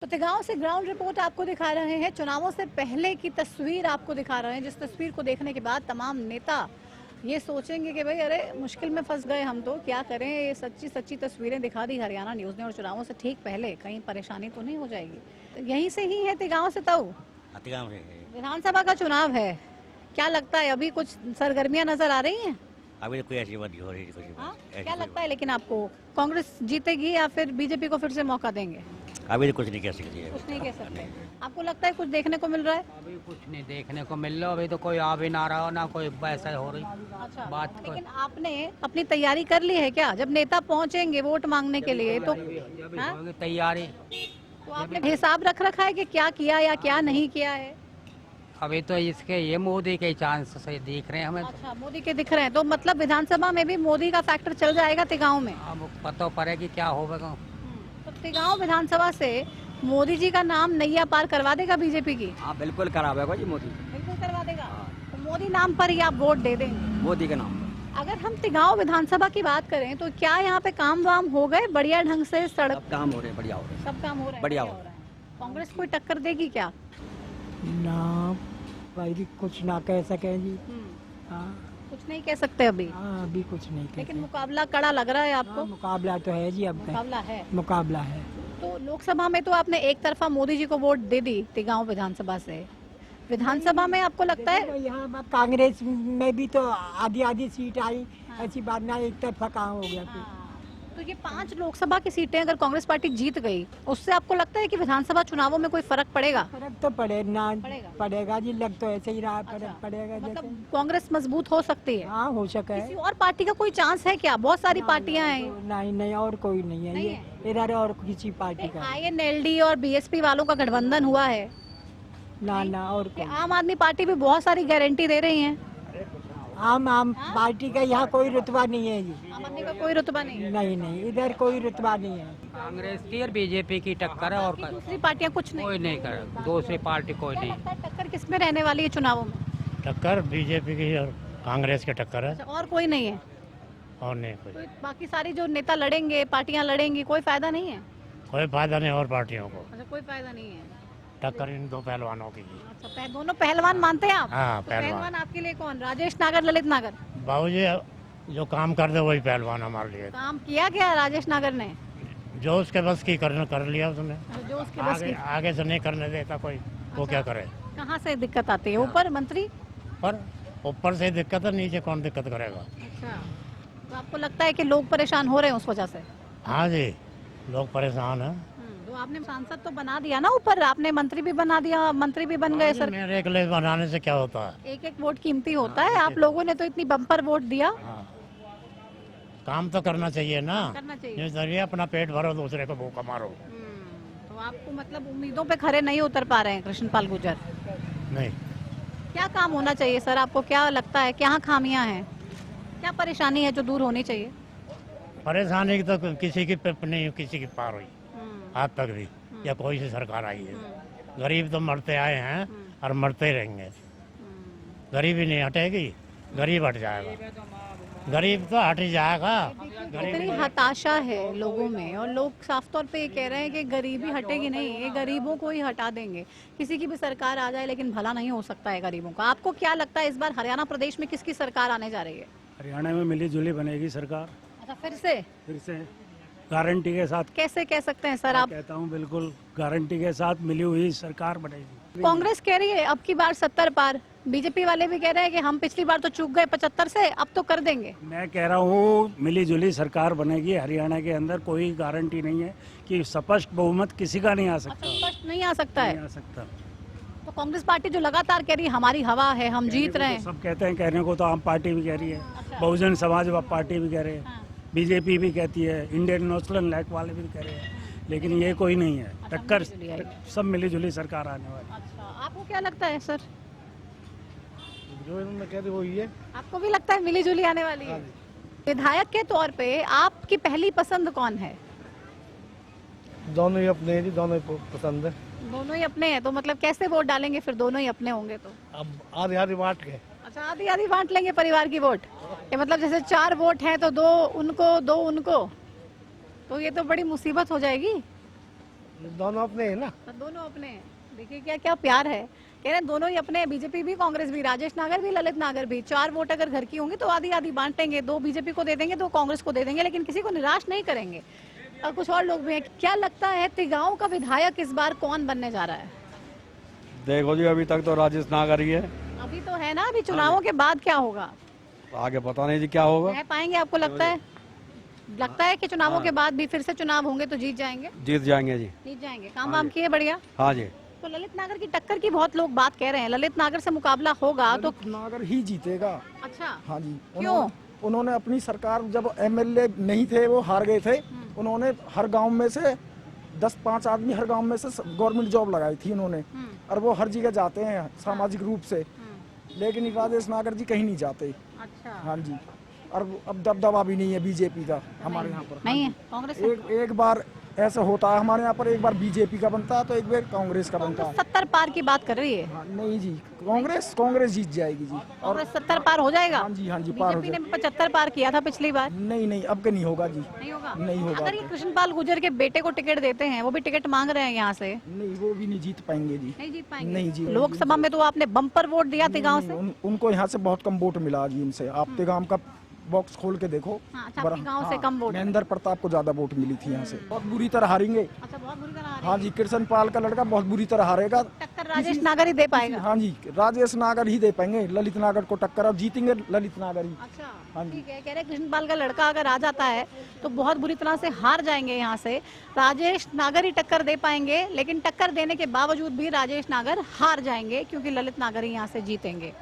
तो तिगांव से ground report आपको दिखा रहे हैं। चुनावों से पहले की तस्वीर आपको दिखा रहे हैं, जिस तस्वीर को देखने के बाद तमाम नेता ये सोचेंगे कि भाई अरे मुश्किल में फंस गए हम, तो क्या करें। ये सच्ची सच्ची तस्वीरें दिखा दी हरियाणा न्यूज़ ने, और चुनावों से ठीक पहले कहीं परेशानी तो नहीं हो जाएगी। तो यहीं से ही है तिगांव से ताऊ, तिगांव से विधानसभा का चुनाव है, क्या लगता है अभी कुछ सरगर्मियां नजर आ रही हैं? अभी तो कोई ऐसी बात नहीं हो रही कुछ हाँ? ऐसी क्या कोई लगता है लेकिन आपको कांग्रेस जीतेगी या फिर बीजेपी को फिर से मौका देंगे? अभी तो कुछ नहीं कह सकती है। कुछ नहीं कह सकते। आपको लगता है कुछ देखने को मिल रहा है? अभी कुछ नहीं देखने को मिल रहा, अभी तो कोई आ भी ना रहा हो, ना कोई वैसा हो रही अच्छा, बात। लेकिन आपने अपनी तैयारी कर ली है क्या? जब नेता पहुंचेंगे वोट मांगने के लिए तो हाँ? होगी तैयारी। तो आपने हिसाब रख रखा है कि क्या किया या क्या नहीं किया है? अभी तो इसके ये मोदी के चांस से दिख रहे हैं हमें। अच्छा, मोदी के दिख रहे हैं, तो मतलब विधानसभा में भी मोदी का फैक्टर चल जाएगा तिगांव में? अब पता पड़ेगी क्या होगा। तो तिगांव विधानसभा से मोदी जी का नाम नैया पार करवा देगा बीजेपी की? हाँ बिल्कुल करावेगा जी मोदी। बिल्कुल करवा देगा। तो मोदी नाम पर ही आप वोट दे देंगे? मोदी के नाम। अगर हम तिगांव विधानसभा की बात करें तो क्या यहाँ पे काम वाम हो गए बढ़िया ढंग से? सड़क सब काम हो रहे हैं, बढ़िया हो रहे हैं। सब काम हो रहा है? बढ़िया हो रहा है। कांग्रेस कोई टक्कर देगी क्या? ना भाई भी कुछ ना कह सके जी। हाँ कुछ नहीं कह सकते अभी, हाँ अभी कुछ नहीं कह लेकिन सकते। मुकाबला कड़ा लग रहा है आपको? हाँ, मुकाबला तो है जी, अब मुकाबला है। मुकाबला है। तो लोकसभा में तो आपने एक तरफा मोदी जी को वोट दे दी तिगांव विधानसभा से, विधानसभा में आपको लगता है? यहाँ कांग्रेस में भी तो आधी आधी सीट आई। ऐसी बात ना, एक तरफा कहाँ हो गया फिर। हाँ, तो ये 5 लोकसभा की सीटें अगर कांग्रेस पार्टी जीत गई, उससे आपको लगता है कि विधानसभा चुनावों में कोई फर्क पड़ेगा? फर्क तो पड़ेगा। पड़ेगा जी, लग तो ऐसे ही रहा, फर्क अच्छा, पड़ेगा मतलब जैसे। कांग्रेस मजबूत हो सकती है? हाँ हो सके। किसी और पार्टी का कोई चांस है क्या? बहुत सारी पार्टियां हैं। नहीं नहीं, और कोई नहीं है नहीं ये इधर, और किसी पार्टी का INLD और BSP वालों का गठबंधन हुआ है। ना ना, और कि कोई। आम आदमी पार्टी भी बहुत सारी गारंटी दे रही है। आम पार्टी का यहाँ कोई रुतबा नहीं है जी। आम आदमी का कोई रुतबा नहीं है। नहीं नहीं, इधर कोई रुतबा नहीं है। कांग्रेस की और बीजेपी की टक्कर है, और दूसरी पार्टियां कुछ नहीं? कोई नहीं कर, दूसरी पार्टी कोई क्या नहीं। लगता है टक्कर किसमें रहने वाली है चुनावों में? टक्कर बीजेपी की और कांग्रेस की टक्कर है, अच्छा, और कोई नहीं है? और नहीं कोई। तो बाकी सारी जो नेता लड़ेंगे, पार्टियां लड़ेंगी, कोई फायदा नहीं है? कोई फायदा नहीं और पार्टियों को, अच्छा, कोई फायदा नहीं है। टक्कर इन दो पहलवानों की। अच्छा, दोनों पहलवान मानते हैं आप? हाँ, तो पहलवान। पहलवान आपके लिए कौन? राजेश नागर, ललित नागर? बाबूजी जो काम कर दे वही पहलवान हमारे लिए। काम किया क्या राजेश नागर ने? जो उसके बस की कर लिया उसने। जो उसके बस आगे की। आगे से नहीं करने देता कोई, वो क्या करे। कहाँ से दिक्कत आती है? ऊपर मंत्री? पर ऊपर से दिक्कत है, नीचे कौन दिक्कत करेगा। अच्छा, तो आपको लगता है कि लोग परेशान हो रहे हैं उस वजह से? हाँ जी, लोग परेशान हैं। तो आपने सांसद तो बना दिया ना ऊपर, आपने मंत्री भी बना दिया, मंत्री भी बन गए सर। मेरे एक लिए बनाने से क्या होता है। एक एक वोट कीमती होता है। आप लोगों ने तो इतनी बम्पर वोट दिया। हाँ, काम तो करना चाहिए ना। करना चाहिए। ये जरिए अपना पेट भरो, दूसरे को भूखा मारो। तो आपको मतलब उम्मीदों पे खरे नहीं उतर पा रहे हैं कृष्णपाल गुर्जर? नहीं, क्या काम होना चाहिए सर? आपको क्या लगता है क्या खामियां हैं, क्या परेशानी है जो दूर होनी चाहिए? परेशानी तो किसी की पिप नहीं, किसी की पार हुई आज तक भी, या कोई सी सरकार आई है। गरीब तो मरते आए हैं और मरते रहेंगे। गरीबी नहीं हटेगी, गरीब हट जाएगा। गरीब तो हट ही जाएगा। इतनी हताशा है लोगों में, और लोग साफ तौर पे ये कह रहे हैं कि गरीबी हटेगी नहीं, ये गरीबों को ही हटा देंगे। किसी की भी सरकार आ जाए लेकिन भला नहीं हो सकता है गरीबों का। आपको क्या लगता है इस बार हरियाणा प्रदेश में किसकी सरकार आने जा रही है? हरियाणा में मिली जुली बनेगी सरकार, अच्छा, फिर से गारंटी के साथ। कैसे कह सकते हैं सर आप? कहता हूँ बिल्कुल गारंटी के साथ मिली हुई सरकार बनेगी। कांग्रेस कह रही है अब की बार 70 पार, बीजेपी वाले भी कह रहे हैं कि हम पिछली बार तो चूक गए 75 से, अब तो कर देंगे। मैं कह रहा हूँ मिली जुली सरकार बनेगी हरियाणा के अंदर, कोई गारंटी नहीं है कि स्पष्ट बहुमत किसी का नहीं आ सकता। स्पष्ट नहीं आ सकता है? नहीं आ सकता। तो कांग्रेस पार्टी जो लगातार कह रही है हमारी हवा है, हम जीत रहे हैं। सब कहते हैं, कहने को तो आम पार्टी भी कह रही है, बहुजन समाज पार्टी भी कह रहे हैं, बीजेपी भी कहती है, इंडियन नेशनल लाइक वाले भी कह रहे हैं, लेकिन ये कोई नहीं है। टक्कर सब मिली जुली सरकार आने वाली। अच्छा, आपको क्या लगता है सर? जो इन्होंने कह दी वो ये। आपको भी लगता है मिली जुली आने वाली है? विधायक के तौर पे आपकी पहली पसंद कौन है? दोनों ही अपने हैं जी, दोनों ही पसंद है। दोनों ही अपने हैं, तो मतलब कैसे वोट डालेंगे फिर दोनों ही अपने होंगे तो? अब आधी आधी बांट के। अच्छा, आधी आधी बांट लेंगे परिवार की वोट? ये मतलब जैसे 4 वोट हैं तो 2 उनको 2 उनको, तो ये तो बड़ी मुसीबत हो जाएगी। दोनों अपने हैं ना। दोनों अपने हैं। देखिए क्या क्या प्यार है, कह रहे हैं दोनों ही अपने, बीजेपी भी कांग्रेस भी, राजेश नागर भी ललित नागर भी। 4 वोट अगर घर की होंगी तो आधी आधी बांटेंगे, 2 बीजेपी को दे देंगे, 2 कांग्रेस को दे देंगे, लेकिन किसी को निराश नहीं करेंगे। और कुछ और लोग भी हैं। क्या लगता है तिगांव का विधायक इस बार कौन बनने जा रहा है? देखो जी, अभी तक तो राजेश नागर ही है, अभी तो है ना, अभी चुनावों के बाद क्या होगा आगे पता नहीं जी क्या होगा। रह पाएंगे आपको लगता है? लगता है कि चुनावों के बाद भी फिर से चुनाव होंगे तो जीत जाएंगे? जीत जाएंगे जी। जीत जाएंगे। काम वाम किए बढ़िया? हाँ जी। तो ललित नागर की टक्कर की बहुत लोग बात कह रहे हैं, ललित नागर से मुकाबला होगा तो? नागर ही जीतेगा। अच्छा, हाँ जी। क्यों? उन्होंने अपनी सरकार, जब एमएलए नहीं थे वो हार गए थे, उन्होंने हर गांव में से 10-5 आदमी हर गांव में से गवर्नमेंट जॉब लगाई थी उन्होंने, और वो हर जगह जाते हैं सामाजिक रूप से, लेकिन राजेश नागर जी कहीं नहीं जाते। अच्छा, हाँ जी। और अब दबदबा भी नहीं है बीजेपी का हमारे यहाँ पर। नहीं है कांग्रेस है? एक बार ऐसा होता है हमारे यहाँ पर, एक बार बीजेपी का बनता है तो एक बार कांग्रेस का बनता है। 70 पार की बात कर रही है। हाँ, नहीं जी, कांग्रेस जीत जाएगी जी। और 70 पार हो जाएगा? हाँ जी, पार हो बीजेपी ने 75 पार किया था पिछली बार। नहीं, अब के नहीं होगा जी। नहीं होगा? नहीं होगा। अगर ये कृष्णपाल गुर्जर के बेटे को टिकट देते हैं, वो भी टिकट मांग रहे हैं यहाँ से, नहीं, वो भी नहीं जीत पाएंगे जी। नहीं जीत पाएंगे? नहीं जी। लोकसभा में तो आपने बम्पर वोट दिया तिगांव से। उनको यहाँ से बहुत कम वोट मिला जी इनसे। आप तिगांव का बॉक्स खोल के देखो। हाँ, अच्छा, आपके गांव से कम वोट है। महेंद्र प्रताप को ज्यादा वोट मिली थी यहाँ से। बहुत बुरी तरह हारेंगे। अच्छा, बहुत बुरी तरह हारेंगे। हाँ जी, कृष्णपाल का लड़का बहुत बुरी तरह हारेगा। टक्कर राजेश नागर ही दे पाएगा? हाँ जी, राजेश नागर ही दे पाएंगे ललित नागर को टक्कर, और जीतेंगे ललित नागर ही। अच्छा, हाँ जी। ठीक है। कह रहे कृष्णपाल का लड़का अगर आ जाता है तो बहुत बुरी तरह से हार जाएंगे यहाँ से। राजेश नागर ही टक्कर दे पाएंगे, लेकिन टक्कर देने के बावजूद भी राजेश नागर हार जाएंगे, क्योंकि ललित नागर ही यहाँ से जीतेंगे।